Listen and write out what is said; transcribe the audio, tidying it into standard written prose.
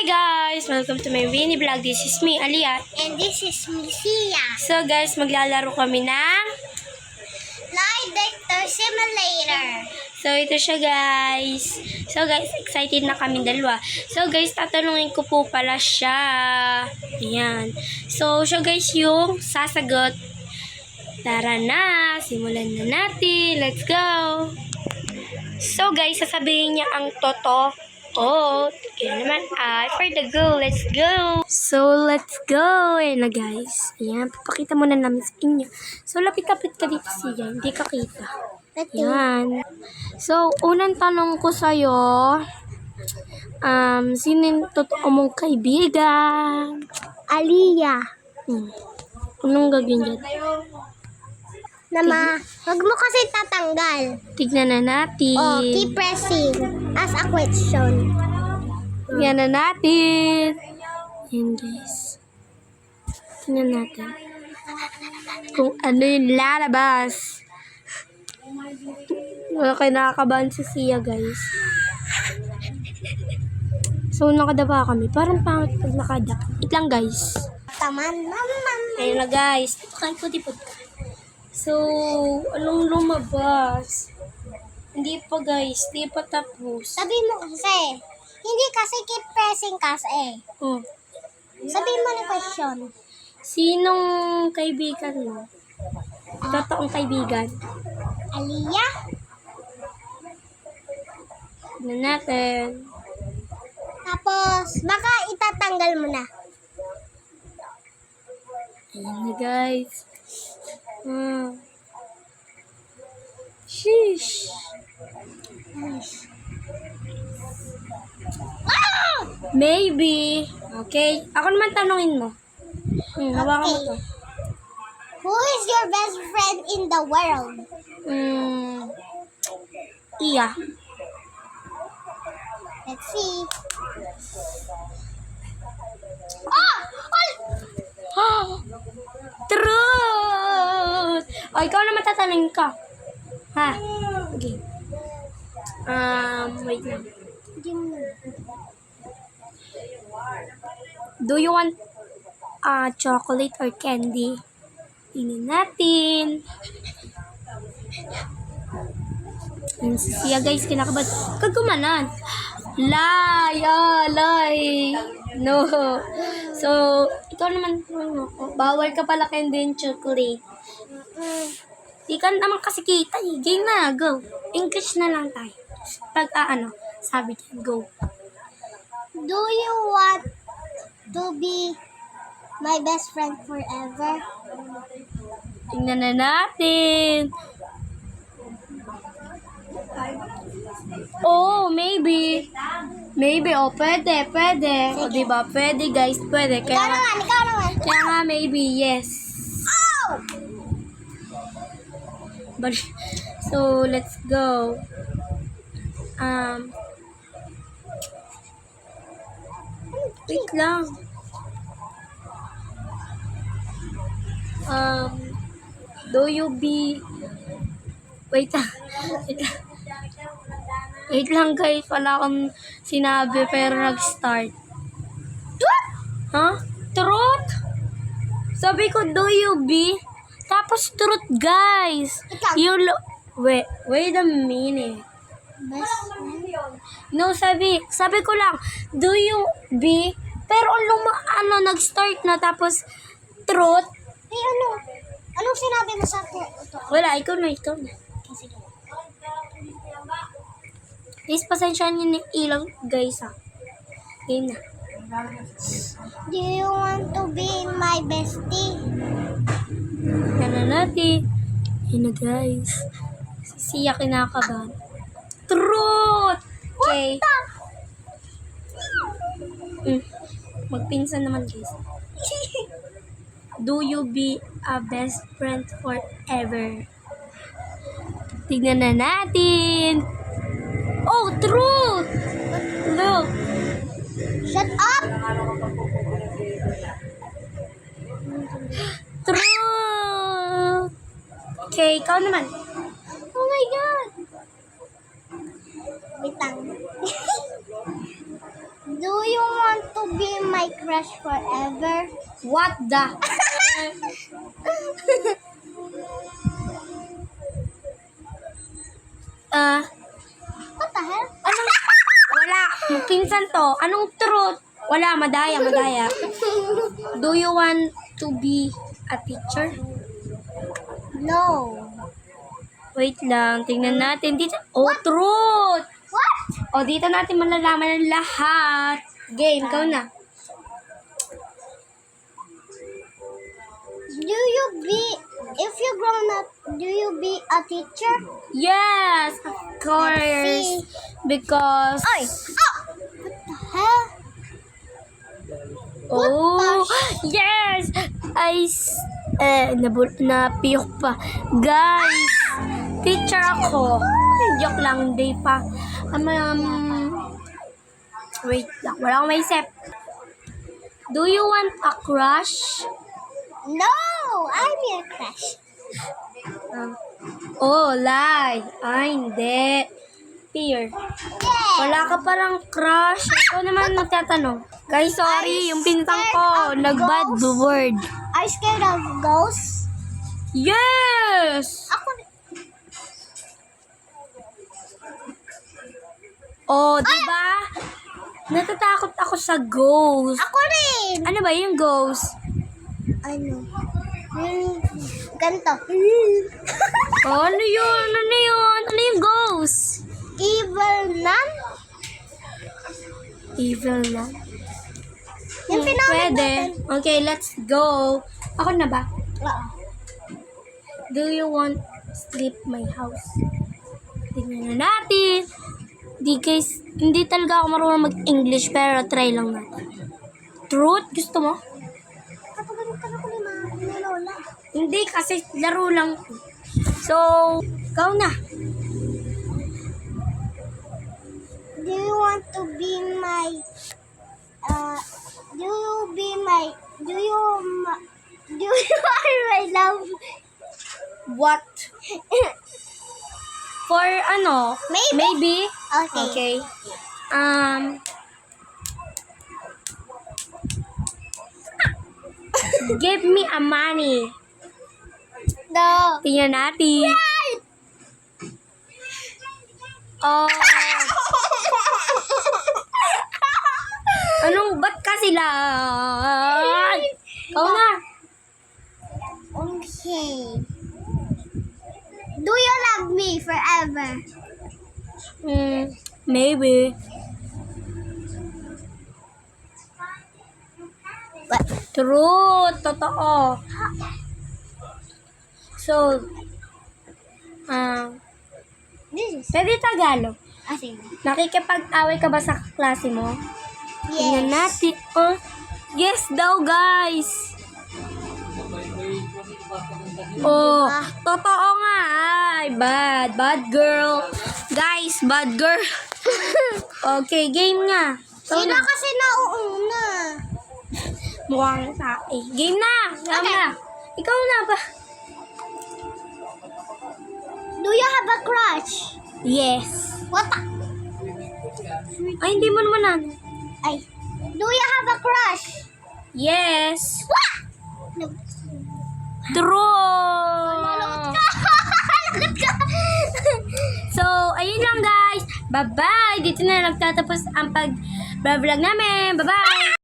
guys! Welcome to my Winnie vlog. This is me, Alia. And this is Misia. So guys, maglalaro kami ng Lie Detector Simulator. So ito siya guys. So guys, excited na kami dalawa. So guys, tatanungin ko po pala siya. Ayan. So siya guys yung sasagot. Tara na, simulan na natin. Let's go! So guys, sasabihin niya ang totoo. Kaya naman for the go. Let's go! So, let's go! Ayan na guys. Ayan, papakita muna namin sa inyo. So, lapit-lapit ka dito siya. Hindi ka kita. Ayan. So, unang tanong ko sa'yo, sino yung totoo mong kaibigan? Alia. Anong gagawin dyan? Wag mo kasi tatanggal. Tignan na natin. Keep pressing. As a question. Tignan na natin. Ayan guys. Tignan natin. Kung ano yung lalabas. Wala kayo nakakabahan si Sia guys. So nakadapa kami. Parang pangit pag nakadapa. Wait lang guys. Taman. Ayun na guys. Kain ko tipod ka. So, anong lumabas? Hindi pa guys. Hindi pa tapos. Sabi mo kasi. Hindi kasi keep pressing kasi. Sabi mo na question. Sinong kaibigan mo? Totoong kaibigan? Alia? Tignan natin. Tapos, baka itatanggal mo na. Ayan na guys. Sheesh. Maybe. Okay. Ako naman tanungin mo. Hawakan mo to. Who is your best friend in the world? Iya. Let's see. Truth! O, ikaw naman tatanungin ka. Ha? Okay. Wait lang. Do you want chocolate or candy? Tingnan natin. Yung si Sia guys, kinakabahan. Kagumanan. Lie. No. So, ikaw naman, bawal ka pala candy and chocolate. Di ka naman kasi kita eh. Game na, go. English na lang tayo. Pag sabi niya, go. Do you want to be my best friend forever? Tingnan na natin. Maybe. Maybe, pwede. O, diba? Pwede, guys, pwede. Ikaw naman. Kaya nga, maybe, yes. But, so, let's go. Wait lang. Do you be... Wait lang. Wait lang guys, wala akong sinabi pero nag-start. Huh? Truth? Sabi ko, do you be? Tapos truth guys. Wait a minute. Best friend? No, sabi ko lang, do you be? Pero nag-start na tapos truth. Anong sinabi mo sa akin? Wala, ikaw na. Sige. Please, pasensyahan niyo ng ilaw, guys, ha. Game na. Do you want to be my bestie? Yan na natin. Yan na, guys. Si Sia kinakabahan. Truth! Okay. Magpinsan naman, guys. Do you be a best friend forever? Tignan na natin. Truth! Look. Shut up! Truth! Okay, ikaw naman. Oh my God! Wait lang. Do you want want to be my crush forever? What the? What the hell? Anong, wala. Pinsan to. Anong truth? Wala, madaya. Do you want to be a teacher? No. Wait lang, tingnan natin dito. Oh, truth! What? O, dito natin malalaman ang lahat. Game, ikaw na. If you grown up, do you be a teacher? Yes, of course. See. Because... Ay! Ah! What the hell? Oh, yes! Napiyok pa. Guys, teacher ako. Joke lang, hindi pa. Wait lang, wala akong maisip. Do you want a crush? No! I'm your crush. Lie. Ay, hindi. Peer. Yeah! Wala ka palang crush. Ikaw naman magtatanong. Guys, sorry, yung pintang ko, nag-bad word. Are you scared of ghosts? Yes! Ako, Oh, diba? Natatakot ako sa ghost. ako rin! Ano ba yung ghost? Ano? Ganto. Oh, ano yun? Ano yun? Ano yung ghost? Evil nun? Evil na. Yung pinamit Pwede. natin. Okay, let's go. Ako na ba? Oo. Do you want sleep my house? Tingnan na natin. Guys, hindi talaga ako marunong mag-English pero try lang natin. Truth? Gusto mo? Kapag ka na ko ni Lola. Hindi, kasi laro lang. So, ikaw na. Do you want to be my do you are my love? What? For ano? Maybe? Okay. Okay. Give me a money. No. Tingnan natin. Oh. Anong ba't ka sila? Ikaw na. Okay. Do you love me forever? Maybe. True. Totoo. So, pwede Tagalog. Sige. Nakikipag-away ka ba sa klase mo? Tingnan Yes. natin. Oh, yes daw, guys. Oh, totoo nga. Ay, bad girl. Guys, bad girl. Okay, game nga. Ikaw Sino na. kasi nauuna? Mukhang sa game na. Ikaw Okay. na. Ikaw na ba? Do you have a crush? Yes. What the? Ay, hindi mo naman. Ay. Do you have a crush? Yes. What? No. True. Lagot ka. So, ayun lang guys. Bye-bye. Dito na nagtatapos ang pag-vlog namin. Bye-bye.